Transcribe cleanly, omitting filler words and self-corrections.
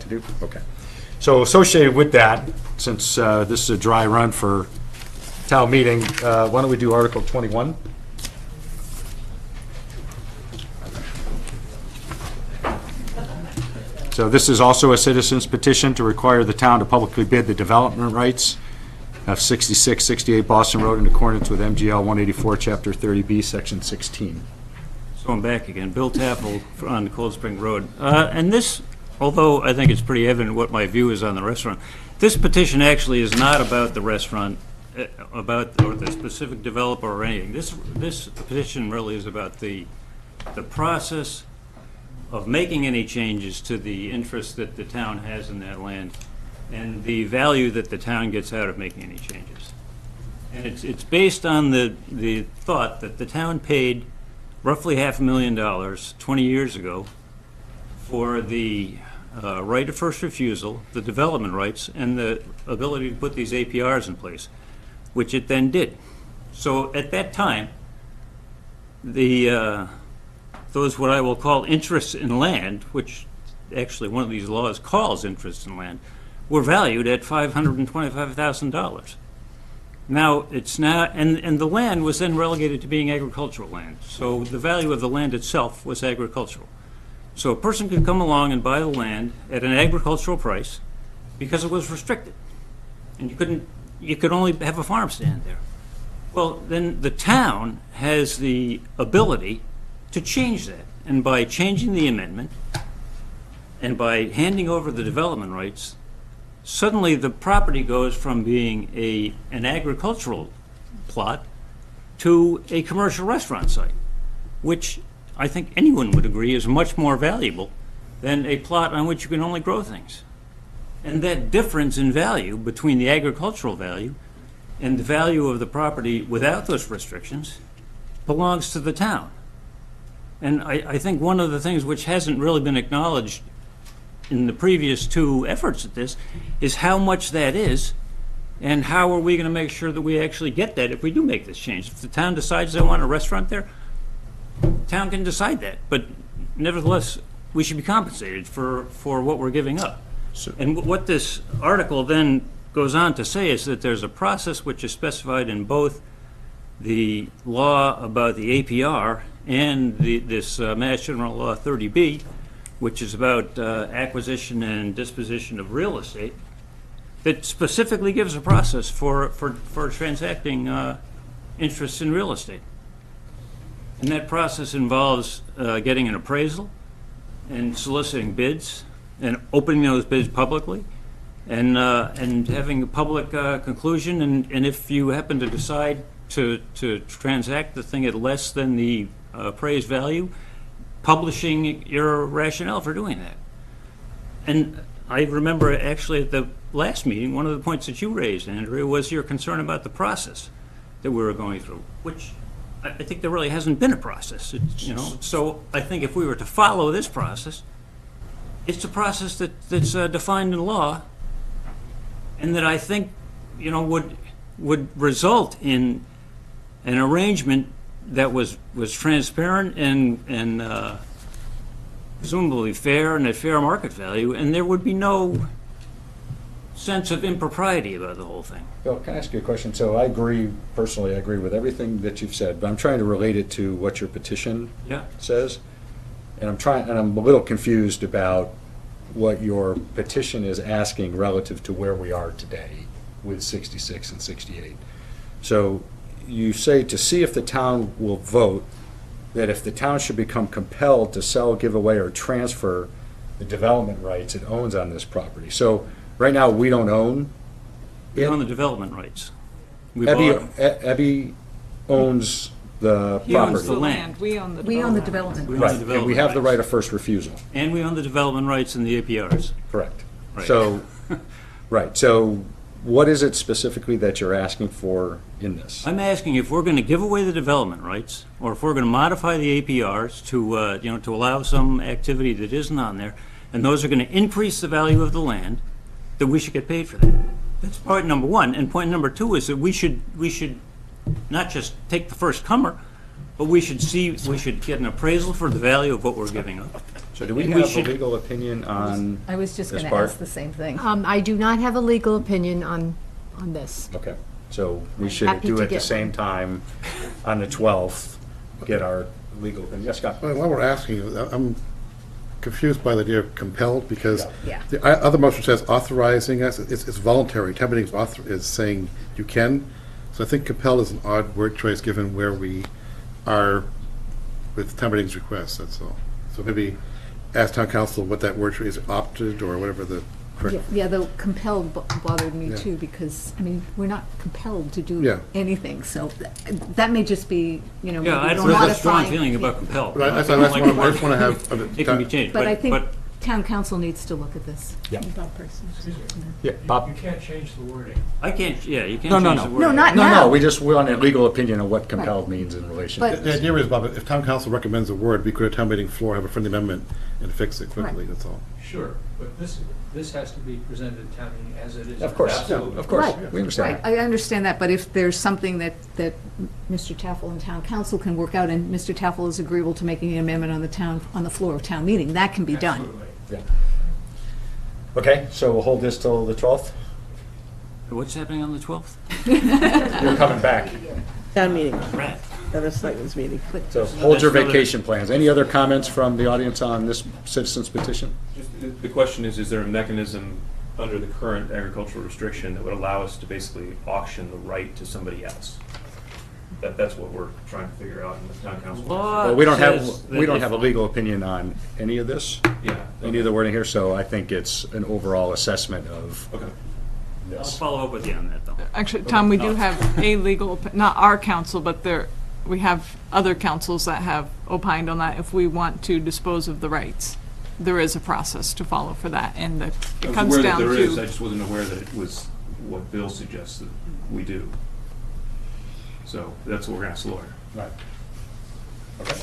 to do? Okay. So associated with that, since this is a dry run for town meeting, why don't we do Article 21? So this is also a citizen's petition to require the town to publicly bid the development rights of 6668 Boston Road in accordance with MGL 184, Chapter 30B, Section 16. So I'm back again. Bill Taffel on Cold Spring Road. And this, although I think it's pretty evident what my view is on the restaurant, this petition actually is not about the restaurant, or the specific developer or anything. This petition really is about the process of making any changes to the interest that the town has in that land and the value that the town gets out of making any changes. And it's based on the thought that the town paid roughly $500,000 20 years ago for the right of first refusal, the development rights, and the ability to put these APRs in place, which it then did. So at that time, those what I will call interests in land, which actually one of these laws calls interests in land, were valued at $525,000. Now it's now, and the land was then relegated to being agricultural land. So the value of the land itself was agricultural. So a person could come along and buy the land at an agricultural price because it was restricted, and you could only have a farm stand there. Well, then the town has the ability to change that, and by changing the amendment and by handing over the development rights, suddenly the property goes from being an agricultural plot to a commercial restaurant site, which I think anyone would agree is much more valuable than a plot on which you can only grow things. And that difference in value between the agricultural value and the value of the property without those restrictions belongs to the town. And I think one of the things which hasn't really been acknowledged in the previous two efforts at this is how much that is, and how are we going to make sure that we actually get that if we do make this change. If the town decides they want a restaurant there, the town can decide that, but nevertheless, we should be compensated for what we're giving up. And what this article then goes on to say is that there's a process which is specified in both the law about the APR and this Mass General Law 30B, which is about acquisition and disposition of real estate, that specifically gives a process for transacting interests in real estate. And that process involves getting an appraisal and soliciting bids and opening those bids publicly and having a public conclusion. And if you happen to decide to transact the thing at less than the appraised value, publishing your rationale for doing that. And I remember actually at the last meeting, one of the points that you raised, Andrea, was your concern about the process that we were going through, which I think there really hasn't been a process. So I think if we were to follow this process, it's a process that's defined in law, and that I think would result in an arrangement that was transparent and presumably fair and at fair market value, and there would be no sense of impropriety about the whole thing. Bill, can I ask you a question? So personally I agree with everything that you've said, but I'm trying to relate it to what your petition says. And I'm a little confused about what your petition is asking relative to where we are today with 66 and 68. So you say to see if the town will vote that if the town should become compelled to sell, give away, or transfer the development rights it owns on this property. So right now we don't own it. We own the development rights. Ebby owns the property. He owns the land. We own the development. Right, and we have the right of first refusal. And we own the development rights and the APRs. Correct. Right. So, right. So what is it specifically that you're asking for in this? I'm asking if we're going to give away the development rights, or if we're going to modify the APRs to allow some activity that isn't on there, and those are going to increase the value of the land, that we should get paid for that. That's point number one. And point number two is that we should not just take the first comer, but we should get an appraisal for the value of what we're giving up. So do we We have a should- legal opinion on I was just this going to part? ask the same thing. I do not have a legal opinion on this. Okay, so we I'm should happy do to at the get same one. time on the 12th, get our legal opinion. Yes, Scott? Well, while we're asking, I'm confused by the idea of compelled, because Yeah. the other motion says authorizing us, it's voluntary. Town meeting is saying you can. So I think compelled is an odd word choice given where we are with town meeting's request, that's all. So maybe ask town council what that word choice is, opted or whatever the correct. Yeah, the compelled bothered me Yeah. too, because, I mean, we're not compelled to do Yeah. anything, so that may just be, Yeah, maybe I it's don't have a strong modifying- feeling about compelled. But I don't just like want the word. to have. It can be changed, But I think but town council needs to look at this. Yeah. Excuse me. Yeah, Bob? You can't change the wording. I can't, yeah, you can't No, no, change no. the word. No, not No, now. no, we want a legal opinion on what compelled means in relation to But- The this. idea is, Bob, if town council recommends a word, we could at town meeting floor have a friendly amendment and fix it quickly, Right. that's all. Sure, but this has to be presented at town meeting as it is. Of course, Absolutely. of course, Right. we understand Right, that. I understand that, but if there's something that Mr. Taffel and town council can work out, and Mr. Taffel is agreeable to making an amendment on the floor of town meeting, that can be done. Absolutely. Yeah. Okay, so we'll hold this till the 12th? What's happening on the 12th? You're coming back, Town meeting, Right. not a selectmen's meeting. so hold your That's another- vacation plans. Any other comments from the audience on this citizens petition? The question is there a mechanism under the current agricultural restriction that would allow us to basically auction the right to somebody else? That's what we're trying to figure out in the town council. Law Well, we don't says have that if- a legal opinion on any of this, Yeah. any of the wording here, so I think it's an overall assessment of Okay. I'll this. follow up with you on that, though. Actually, Tom, we do have a legal, not our council, but we have other councils that have opined on that if we want to dispose of the rights. There is a process to follow for that, and it I was comes aware that down there is, I to, just wasn't aware that it was what Bill suggests that we do. So that's what we're gonna ask the lawyer. Right. Okay.